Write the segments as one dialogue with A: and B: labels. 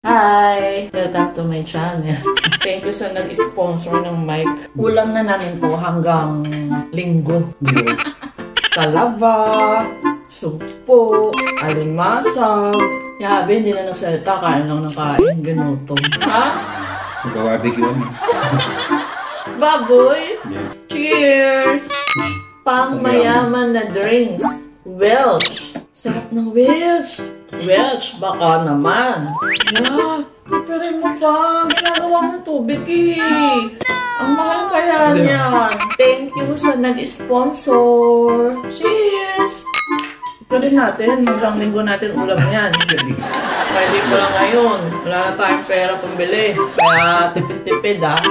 A: Hi! Welcome to my channel. Thank you sa nag-sponsor ng mic. Ulam na namin to hanggang linggo. Talaba, supo, alimasag. Yabe, hindi na nagsalita. Kain lang ng kain. Ginutom. Ha?
B: Mag-barbecue kami.
A: Baboy!
B: Yeah.
A: Cheers! Pang mayaman na drinks. Welch! Sarap ng Welch! Welch, baka naman. Yeah, pipirin mo pa. Ginagawa ng tubig eh. Ang mahal kaya niyan. Thank you sa nag-sponsor. Cheers! Pipirin natin. Hanggang linggo natin ulam yan. Pwede ko lang ngayon. Wala na tayong pera pambili. Kaya tipid-tipid ah.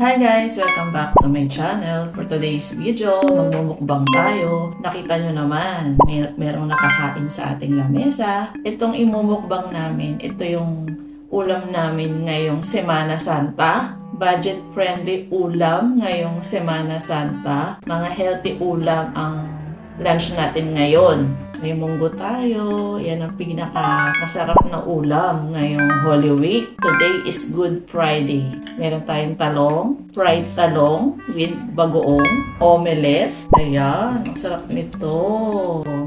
A: Hi guys! Welcome back to my channel. For today's video, magmumukbang tayo. Nakita nyo naman, merong nakakain sa ating lamesa. Itong imumukbang namin, ito yung ulam namin ngayong Semana Santa. Budget-friendly ulam ngayong Semana Santa. Mga healthy ulam ang lunch natin ngayon. May munggo tayo. Yan ang pinaka-masarap na ulam ngayong Holy Week. Today is Good Friday. Meron tayong talong, fried talong with bagoong, omelette. Ayan, ang sarap nito.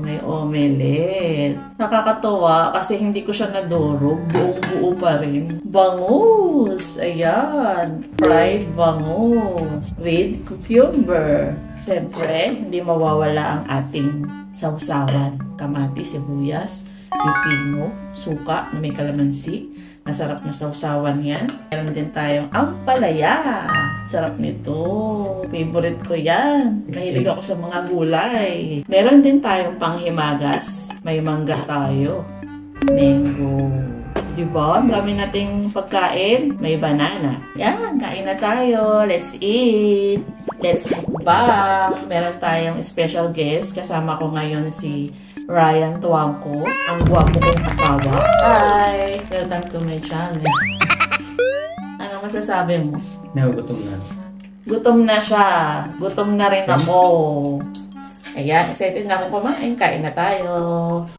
A: May omelette. Nakakatuwa kasi hindi ko siya nadurog. Buong-buo pa rin. Bangus! Ayan, fried bangus with cucumber. Siyempre, hindi mawawala ang ating sausawan. Kamatis, sibuyas, pipino, suka na may kalamansi. Masarap na sausawan yan. Meron din tayong ampalaya. Sarap nito. Favorite ko yan. Mahilig ako sa mga gulay. Meron din tayong panghimagas. May mangga tayo. Mango. Diba? Ang dami nating pagkain. May banana. Yan, kain na tayo. Let's eat. Let's mukbang. Meron tayong special guest. Kasama ko ngayon si Ryan Tuangco. Ang gwapo kong asawa. Hi! Welcome to my channel. Ano masasabi mo?
B: Nagugutom na.
A: Gutom na siya. Gutom na rin ako. Ayan, excited na ako kumain. Kain na tayo.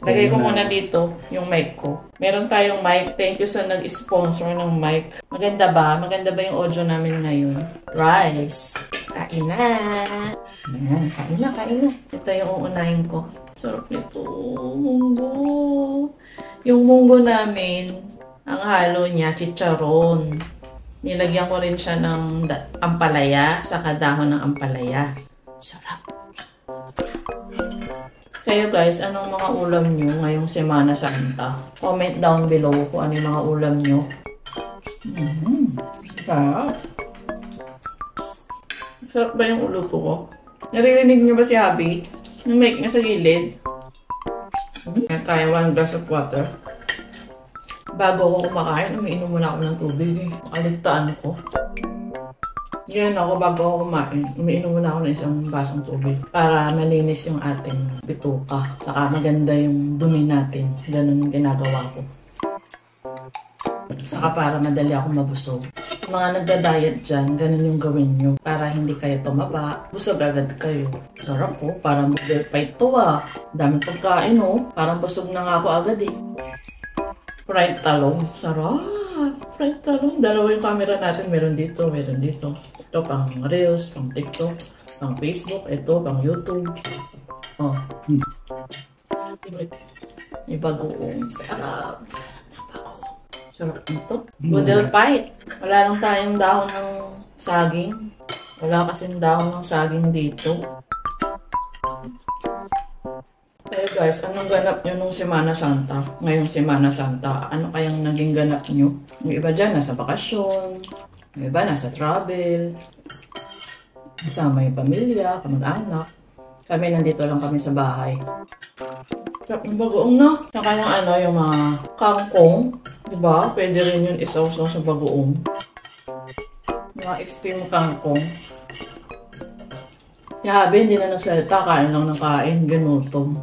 A: Lagay ko muna dito yung mic ko. Meron tayong mic. Thank you sa nag-sponsor ng mic. Maganda ba? Maganda ba yung audio namin ngayon? Rice. Kain na. Ayan, kain na, kain na. Ito yung uunahin ko. Sarap nito. Munggo. Yung munggo namin, ang halo niya, chicharon. Nilagyan ko rin siya ng ampalaya, saka dahon ng ampalaya. Sarap. Kayo guys, anong mga ulam nyo ngayong Semana Santa? Comment down below kung ano yung mga ulam nyo. Sarap. Sarap ba yung ulo ko? Naririnig nyo ba si Abby? Yung mic niya sa gilid. Tayo 1 glass of water. Bago ako kumakain, umiinom muna ako ng tubig eh. Makaligtaan ko. Yan ako, bago ako kumain, umiinom muna ako ng isang basong tubig para malinis yung ating bituka. Saka maganda yung dumi natin. Ganun ginagawa ko. Saka para madali ako mabusog. Mga nagda-diet dyan, ganun yung gawin nyo. Para hindi kayo tumaba. Busog agad kayo. Sarap po, parang model fight to ah. Daming pagkain oh. Parang busog na nga ako agad eh. Fried talong. Sarap. Fried talong. Dalawa yung camera natin. Meron dito, meron dito. Ito pang Reels, pang TikTok, pang Facebook. Ito pang YouTube. Oh. May bagoong. Sarap. Sarap nito. Model fight. Wala lang tayong dahon ng saging. Wala kasing dahon ng saging dito. Hey guys, anong ganap nyo nung Semana Santa? Ngayong Semana Santa, ano kayang naging ganap nyo? Yung iba dyan, nasa bakasyon. Yung iba, nasa travel. Kasama yung pamilya, kamag-anak. Kami, nandito lang kami sa bahay. Sarap ng bagoong na. Saka yung ano, yung mga kangkong. Diba? Pwede rin yun isaw-saw sa bagoong. Mga extreme kangkong. Yabe, hindi na nagsalita. Kain lang ng kain. Ginutom.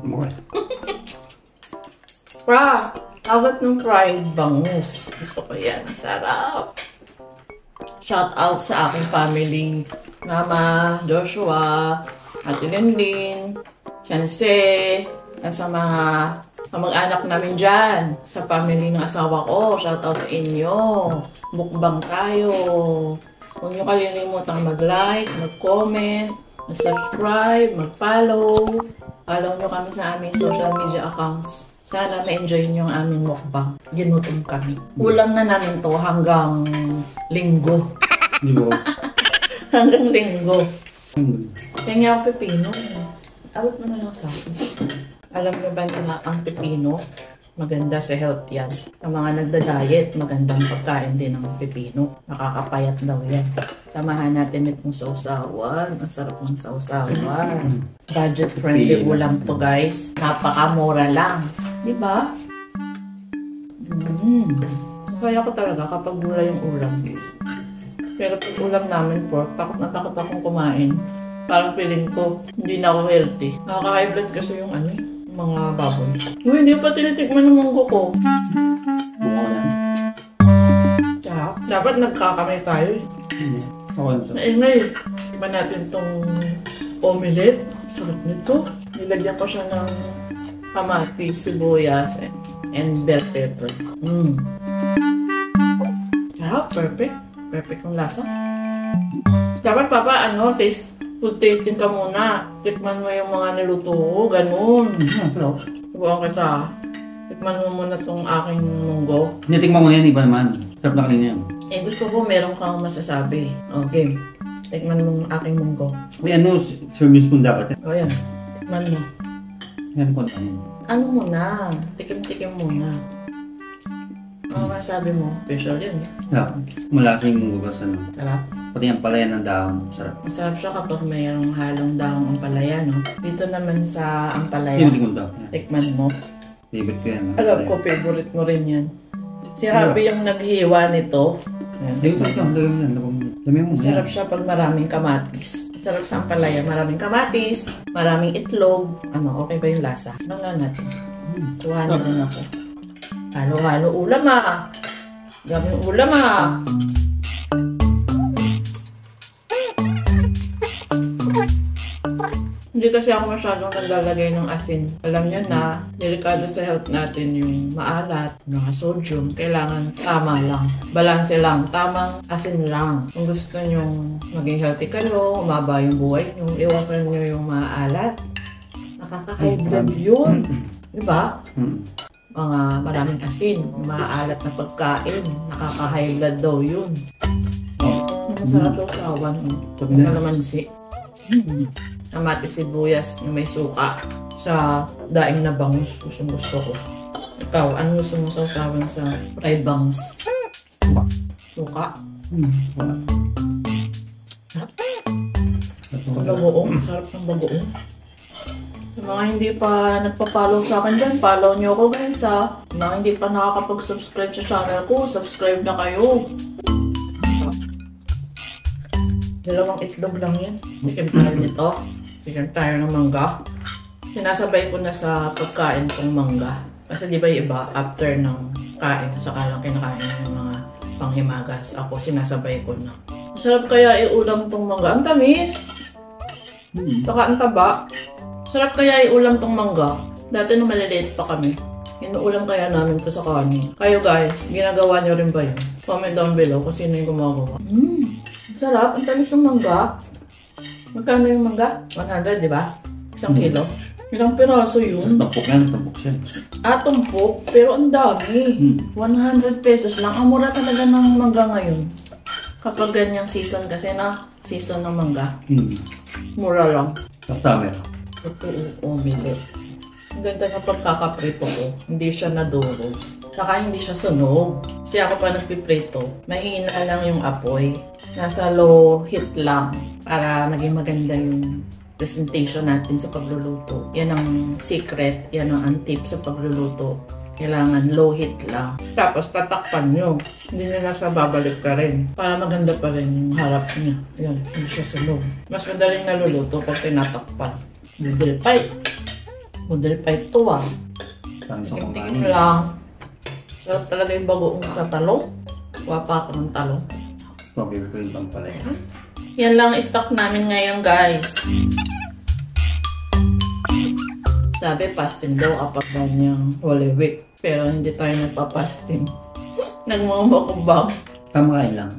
A: Agat ng fried bangus. Gusto ko yan. Sarap. Shout out sa aking family. Mama, Joshua, Ate Linlin, Chanse, at sa mga kamag-anak namin dyan, sa family ng asawa ko. Shout out sa inyo. Mukbang tayo. Huwag nyo kalilimutang mag-like, mag-comment, mag-subscribe, mag-follow. Follow nyo kami sa aming social media accounts. Sana ma-enjoy nyo ang aming mukbang. Ginutom kami. Ulam na namin to hanggang linggo. Hanggang linggo. Kaya ako pepino. Abot mo na lang sa akin. Alam mo ba na ang pepino, maganda sa health yan. Sa mga nagda-diet, magandang pagkain din ng pepino. Nakakapayat daw yan. Samahan natin itong sausawan. Ang sarap ng sausawan. Budget-friendly ulam to, guys. Napakamura lang. Diba? Kaya ko talaga kapag mura yung ulam. Pero pag ulam namin pork, takot na takot akong kumain. Parang feeling ko, hindi na ako healthy. Nakaka-high blood kasi yung mga baboy. Uy, hindi pa tinitikman ng munggo ko. Tsaka, dapat nagkakamay tayo eh. Maingay. Iba natin tong omelette. Sarap nito. Nilagyan ko siya ng kamatis, sibuyas, and bell pepper. Sarap, perfect. Perfect yung lasa. Dapat papa, food tasting ka muna. Tikman mo yung mga niluto ko, ganun. Subukan kita. Tikman mo muna tong aking munggo.
B: Tinitikman mo na yan, iba naman. Sarap na kanina yan.
A: Gusto ko meron kang masasabi. Okay. Tikman mo yung aking munggo.
B: Uy, serving spoon dapat yan.
A: O yan. Tikman mo.
B: Yan ko na yun.
A: Ano muna? Tikim-tikim muna. Ano masabi mo? Special yun eh.
B: Sarap. Malasa yung munggo kasi
A: Sarap.
B: Pati yung palayan ng dahon. Sarap.
A: Masarap siya kapag mayroong halong dahong ampalaya, no? Dito naman sa ampalaya.
B: Hindi ko daw.
A: Tikman mo.
B: Favorite ko yan.
A: Alam ko, favorite mo rin yan. Si Habi yung naghiwa nito.
B: Dito ito. Dami mo.
A: Masarap siya pag maraming kamatis. Masarap sa ampalaya. Maraming kamatis, maraming itlog. Okay ba yung lasa? Tingnan natin. Tuwahan na rin ako. Halo-halo ulam ah. Daming ulam ah. Hindi kasi ako masyadong naglalagay ng asin. Alam niyo na, delikado sa health natin yung maalat, mga sodium. Kailangan tama lang. Balanse lang. Tamang asin lang. Kung gusto nyo maging healthy kayo, umaba yung buhay nyo, iwasan nyo yung maalat. Nakaka-high blood yun. Diba? Mga maraming asin, maalat na pagkain. Nakaka-high blood daw yun. Masarap daw sawan. Kalamansi. Kamatis, sibuyas na may suka sa daing na bangus. Gusto ko. Ikaw, ano gusto mo sausawan sa fried bangus? Suka? Sarap. Bagoong. Sarap ng bagoong. Sa mga hindi pa nagpa-follow sa akin dyan, follow nyo ako guys ha. Sa mga hindi pa nakakapag-subscribe sa channel ko, subscribe na kayo. Dalawang itlog lang yan. Tikim tayo nito. Tikim tayo ng mangga. Sinasabay ko na sa pagkain kong mangga. Kasi di ba yung iba, after ng kain, saka lang kinakain ng mga panghimagas. Ako, sinasabay ko na. Masarap kaya iulam tong mangga. Ang tamis! Saka ang taba. Sarap kaya iulam tong mangga. Dati nung maliliit pa kami. Inuulam kaya namin to sa kanin. Kayo guys, ginagawa nyo rin ba yun? Comment down below kung sino yung gumagawa. Sarap. Ang tamis ng mangga. Magkano yung mangga? 100, di ba? 1 kilo. Ilang piraso yun?
B: Tampok yan. Tampok siya.
A: Tumpok. Pero ang dami. 100 pesos lang. Ang mura talaga ng mangga ngayon. Kapag ganyang season kasi na season ng mangga. Mura lang.
B: Summer.
A: Ito omelette. Ang ganda ng pagkakaprito ko. Hindi siya nadurog. Saka hindi siya sunog. Kasi ako pa nagpiprito. Mahina lang yung apoy. Nasa low heat lang para maging maganda yung presentation natin sa pagluluto. Yan ang secret, yan ang tip sa pagluluto. Kailangan low heat lang. Tapos tatakpan nyo. Hindi nila siya babalik ka rin. Para maganda pa rin yung harap niya. Yan, hindi siya sunog. Mas madaling naluluto pag tinatakpan. Noodle pipe. Noodle pipe to ah.
B: Kami sa
A: Tingin
B: kumain.
A: lang. Sarap talaga yung bagoong sa talong. Wapa ako ng talong.
B: Pabigo ko yung pampalaya.
A: Yan lang stock namin ngayon, guys. Sabi, fasting daw kapag ganyang Holy Week. Pero hindi tayo nagpa-fasting. Nagmumukbang.
B: Tamain lang.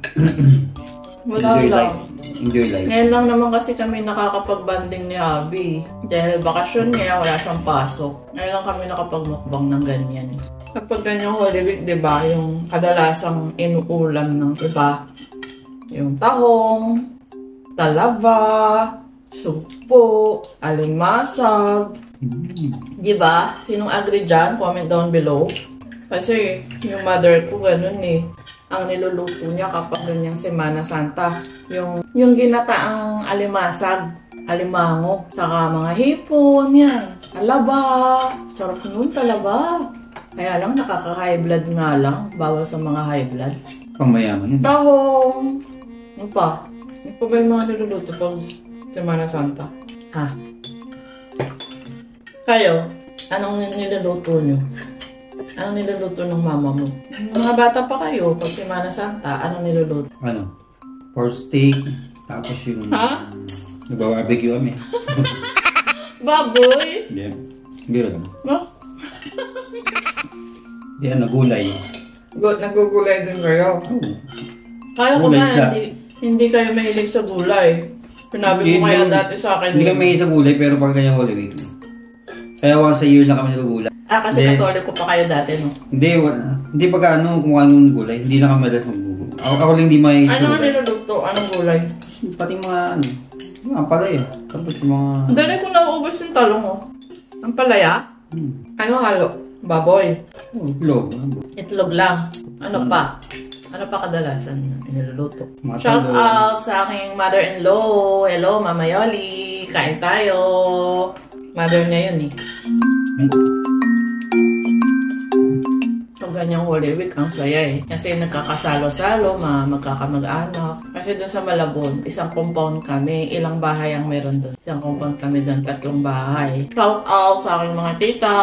A: Wala
B: Enjoy
A: lang.
B: life. Enjoy life.
A: Ngayon lang naman kasi kami nakakapag-banding ni Abby. Dahil bakasyon niya, wala siyang pasok. Ngayon lang kami nakapag-mukbang ng ganyan. Kapag ganyang Holy Week, diba, yung kadalasang inuulam ng iba. Yung tahong, talaba, supo, alimasag. Diba? Sinong agree dyan? Comment down below. Kasi yung mother ko ganun eh. Ang niluluto niya kapag ganyang Semana Santa. Yung ginataang alimasag, alimango, saka mga hipon, yan. Talaba. Sarap nun, talaba. Kaya lang, nakaka-high blood nga lang. Bawal sa mga high blood.
B: Pangmayaman yun.
A: Tahong. Ano pa? Ano pa ba yung mga niluluto pag Semana Santa? Ha? Kayo, anong niluluto nyo? Anong niluluto ng mama mo? Mga bata pa kayo, pag Semana Santa, anong niluluto?
B: Ano? Pork steak. Tapos yung...
A: Ha?
B: Nagba-barbecue kami.
A: Baboy?
B: Hindi. Biro naman.
A: No?
B: Hindi, nagulay.
A: Nagugulay din kayo.
B: Oo.
A: Kaya ko
B: Gulay
A: na,
B: isda.
A: hindi kayo mahilig sa gulay. Sinabi ko
B: Hindi
A: kaya
B: naman-
A: dati sa akin.
B: Hindi kami may sa gulay, pero pag ganyan Holy Week. Kaya once a year lang kami nagugulay.
A: Kasi
B: Hindi.
A: Katoliko pa kayo dati, no?
B: Hindi, wala. Hindi pagka ano, kumuha ng gulay. Hindi lang kami malas magbubog. Ako lang hindi may
A: Ano nga niluluto? Anong gulay?
B: Pati mga ano, mga palaya. Tapos yung mga...
A: Dali ko nauubos yung talong, oh. Ang palaya? Ano halo? Baboy.
B: Vlog.
A: Itlog lang. Ano pa? Ano pa kadalasan niluluto?
B: Mga
A: Shout
B: talong.
A: out sa aking mother-in-law. Hello, Mama Yoli. Kain tayo. Mother niya yun eh. So, ganyang Holy Week, ang saya eh. Kasi nagkakasalo-salo, magkakamag-anak. Kasi doon sa Malabon, isang compound kami. Ilang bahay ang meron doon. Isang compound kami doon, 3 bahay. Shout out sa aking mga tita,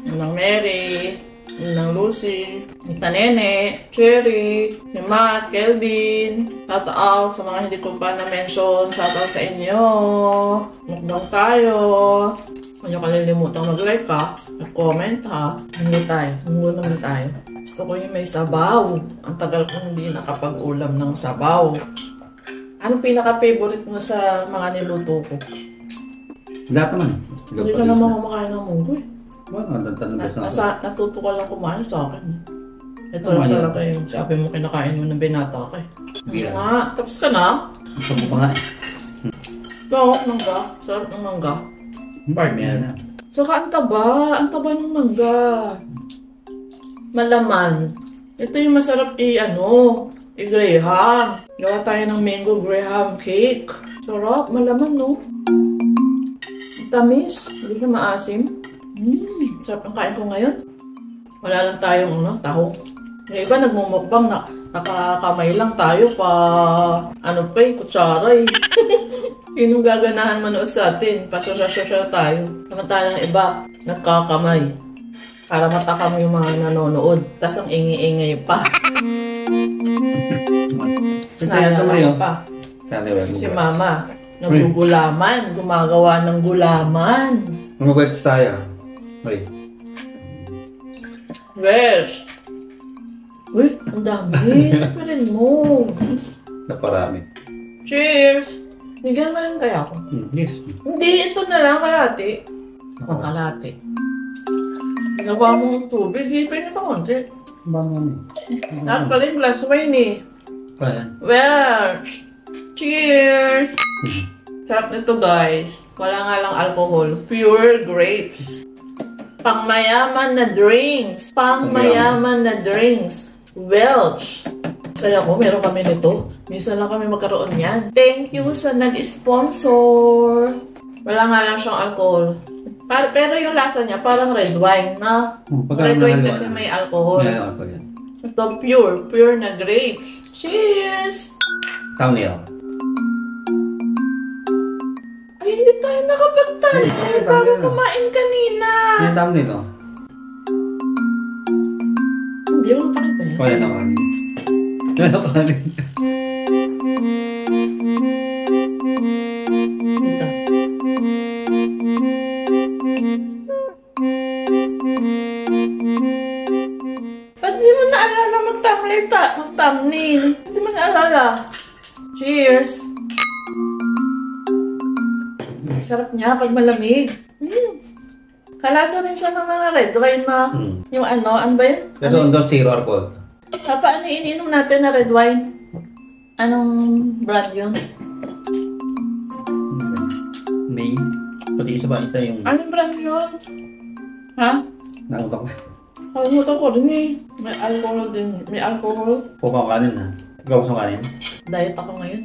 A: ng Mary, ng Lucy, ng Tanene, Cherry, ni Matt, Kelvin. Shout out sa mga hindi ko pa na-mention. Shout out sa inyo. Mukbang tayo. Kung nyo kalilimutan mag-like ha, mag-comment ha. Hindi tayo. Muna naman tayo. Gusto ko yung may sabaw. Ang tagal ko hindi nakapag-ulam ng sabaw. Anong pinaka-favorite mo sa mga niluto ko?
B: Lahat naman.
A: Hindi ka naman kumakain ng munggo eh.
B: Wala, tanong sa
A: Natuto ka lang kumain sa akin. Ito
B: Tama
A: lang
B: yan.
A: talaga yung sabi mo kinakain mo ng binata ka eh. Hindi
B: Yeah.
A: nga. Tapos ka na?
B: Gusto ko pa nga eh.
A: Oo, mangga. Sarap ng mangga.
B: Meron na.
A: Saka ang taba ng mangga. Malaman. Ito yung masarap i-graham. Gawa tayo ng mango graham cake. Sarap, malaman no. Tamis, hindi siya maasim. Sarap ang kain ko ngayon. Wala lang tayong tahong. Yung iba nagmumukbang na nakakamay lang tayo pa kutsara eh. Yun yung gaganahan manood sa atin. Pasosya-sosya tayo. Samantalang iba, nagkakamay. Para matakam yung mga nanonood. Tapos ang ingi-ingay pa. Sinala pa. Si mama, nagugulaman. Gumagawa ng gulaman.
B: Mag-gets tayo. Wait.
A: Fresh. Uy, ang dami. Tapirin mo.
B: Naparami.
A: Cheers! Bigyan mo lang kaya ako.
B: Yes.
A: Hindi, ito na lang kalati. Ang kalati. Ginagawa mo ng tubig, di pa yun pa konti.
B: Bangon
A: Lahat pala yung glass wine eh.
B: Kaya.
A: Well, cheers! Sarap nito guys. Wala nga lang alcohol. Pure grapes. Pangmayaman na drinks. Pangmayaman na drinks. Welch. Saya ko, meron kami nito. Minsan lang kami magkaroon yan. Thank you sa nag-sponsor. Wala nga lang siyang alcohol. Pero yung lasa niya, parang red wine na. Red wine kasi may alcohol.
B: May alcohol yan.
A: Ito pure na grapes. Cheers!
B: Thumbnail.
A: Ay, hindi tayo nakapagtay.
B: Ay,
A: Bago
B: thumbnail.
A: kumain kanina.
B: Yung thumbnail to. Wala na kanin. Wala kanin.
A: Ba't di mo naalala mag-thumbnail? Di mo naalala? Cheers! Sarap niya pag malamig. Kalasa rin siya ng mga red wine na yung ano ba yun?
B: Pero under zero alcohol.
A: Paano iniinom natin na red wine? Anong brand yun?
B: May. Pati isa yung...
A: Anong brand yun? Ha?
B: Nakabak.
A: Kalimutan ko rin eh. May alcohol din. May alcohol.
B: Kuha ko kanin ha. Ikaw gusto kanin?
A: Diet ako ngayon.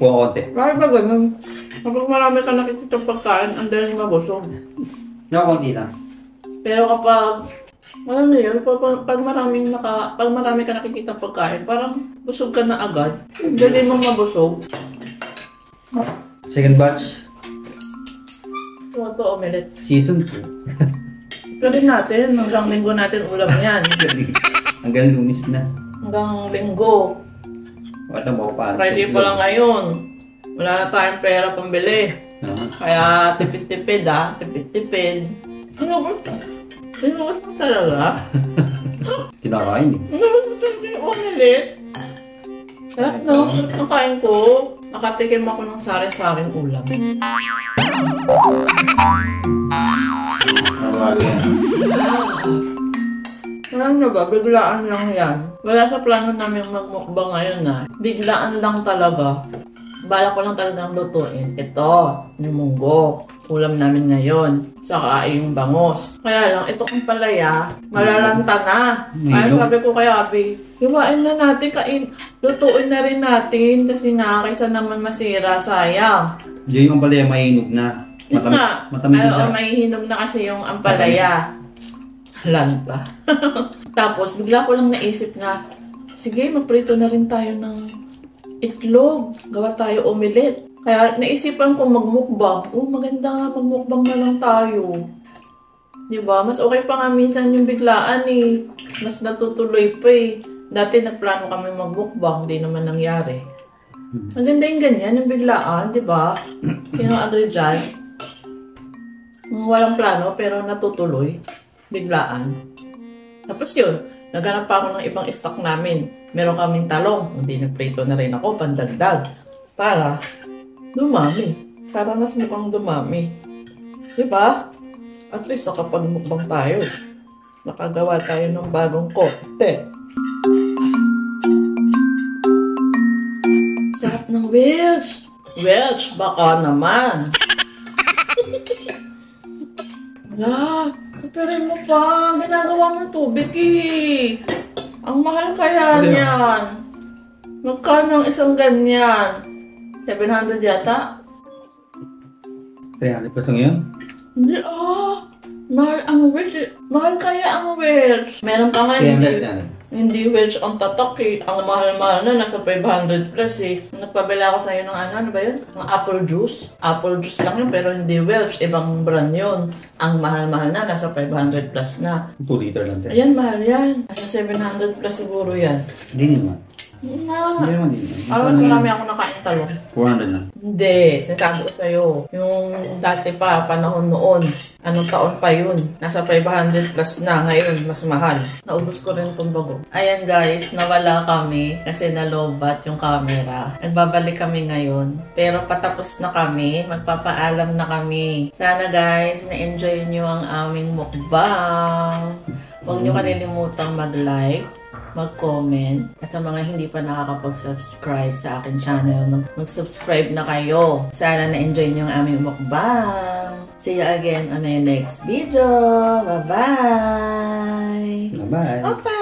B: Kuha ko konti.
A: Bakit ba ganun? Kapag marami ka nakikita pagkain, ang dali mabusog.
B: Konti lang.
A: Pero kapag, alam niyo yun, pag marami ka nakikita pagkain, parang busog ka na agad. Ang dali mong mabusog.
B: Second batch.
A: Ito, omelette.
B: Season 2.
A: Gawin natin, hanggang linggo natin ulam yan.
B: Hanggang lumis na.
A: Hanggang linggo.
B: Wala mo pa.
A: Friday pa lang ngayon. Wala na tayong pera pambili. Kaya tipid-tipid tipid-tipid. Hinugot mo talaga?
B: Kinakain eh.
A: Hinugot mo yung omelette. Sarap no? Sarap ng kain ko. Nakatikim ako ng sari-saring ulam. Alam nyo ba, biglaan lang yan. Wala sa plano namin magmukbang ngayon na. Biglaan lang talaga. Bala ko lang talagang lutuin. Ito, yung munggo. Ulam namin ngayon. Saka yung bangos. Kaya lang, ito ang palaya, malalanta na. Kaya sabi ko kay Abby, hiwain na natin, lutuin na rin natin. Kasi nga, kaysa naman masira, sayang.
B: Diyan yung palaya mahinog na. Matamis na siya.
A: Mahihinog na kasi yung ampalaya. Lanta. Tapos, bigla ko lang naisip na, sige, magprito na rin tayo ng itlog. Gawa tayo omelette. Kaya naisipan ko magmukbang. Maganda nga, magmukbang na lang tayo. Diba? Mas okay pa nga minsan yung biglaan eh. Mas natutuloy pa eh. Dati nagplano kami magmukbang, di naman nangyari. Maganda yung ganyan, yung biglaan, diba? Sino agree dyan? Walang plano, pero natutuloy. Biglaan. Tapos yun, naghanap pa ako ng ibang stock namin. Meron kaming talong. Hindi nagprito na rin ako, pandagdag. Para dumami. Para mas mukhang dumami. Diba? At least nakapagmukbang tayo. Nakagawa tayo ng bagong kote. Sarap ng Welch. Welch, baka naman. Wala. Pero mo pa, ginagawa mong tubig eh. Ang mahal kaya niyan. Magkano ang isang ganyan? 700 yata?
B: 300 peso ngayon?
A: Hindi mahal ang Welch eh. Mahal kaya ang Welch. Meron pa nga hindi Welch ang tatak eh. Ang mahal-mahal na, nasa 500 plus eh. Nagpabila ako sa'yo ng ano ba yun? Ng apple juice. Apple juice lang yun, pero hindi Welch. Ibang brand yun. Ang mahal-mahal na, nasa 500 plus na.
B: 2 liter lang tayo.
A: Ayan, mahal yan. Nasa 700 plus siguro yan.
B: Hindi naman.
A: Hindi
B: naman din.
A: Alam, mas marami ako nakain talong.
B: 400 na.
A: Hindi, sinasabi ko sa'yo. Yung dati pa, panahon noon. Anong taon pa yun? Nasa 500 plus na. Ngayon, mas mahal. Naubos ko rin itong bago. Ayan guys, nawala kami kasi nalobat yung camera. Nagbabalik kami ngayon. Pero patapos na kami. Magpapaalam na kami. Sana guys, na-enjoy nyo ang aming mukbang. Huwag nyo kalilimutang mag-like, mag-comment. At sa mga hindi pa nakakapag-subscribe sa akin channel, mag-subscribe na kayo. Sana na-enjoy nyo ang aming mukbang. See you again on my next video. Bye-bye!
B: Bye-bye!
A: Opa!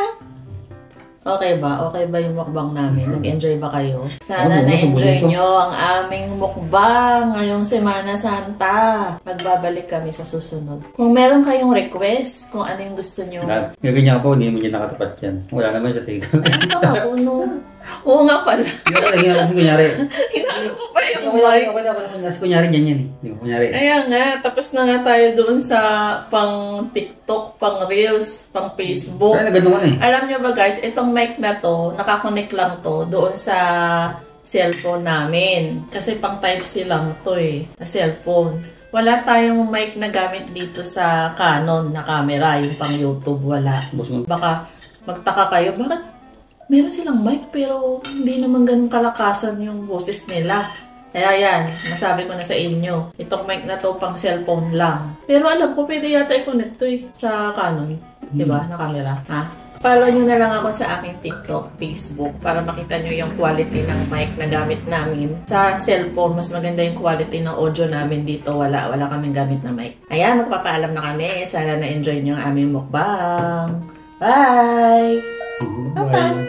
A: Okay ba? Okay ba yung mukbang namin? Nag-enjoy ba kayo? Sana
B: Oo,
A: na-enjoy
B: subukan ko.
A: nyo ang aming mukbang ngayong Semana Santa. Magbabalik kami sa susunod. Kung meron kayong request, kung ano yung gusto nyo.
B: Gagawin po, hindi mo dyan nakatapat yan. Wala naman siya sa ikaw.
A: Ayun pa ka, puno. Oo nga pala.
B: Hindi ko lagi natin kunyari.
A: Hinalo ko pa yung
B: Kunyari,
A: mic.
B: kunyari dyan yan eh. Di ba, kunyari.
A: Kaya nga, tapos na nga tayo doon sa pang TikTok, pang Reels, pang Facebook.
B: Kaya nagano ka eh.
A: Alam nyo ba guys, itong mic na to, nakakonect lang to doon sa cellphone namin. Kasi pang Type-C lang to eh, na cellphone. Wala tayong mic na gamit dito sa Canon na camera, yung pang YouTube, wala. Baka magtaka kayo, bakit meron silang mic pero hindi naman ganun kalakasan yung boses nila. Kaya yan, nasabi ko na sa inyo, itong mic na to pang cellphone lang. Pero alam ko, pwede yata i-connect to eh, sa Canon. Diba? Na camera. Ha? Follow nyo na lang ako sa aking TikTok, Facebook, para makita nyo yung quality ng mic na gamit namin. Sa cellphone, mas maganda yung quality ng audio namin dito. Wala kaming gamit na mic. Ayan, magpapaalam na kami. Sana na-enjoy nyo ang aming mukbang. Bye! Bye-bye!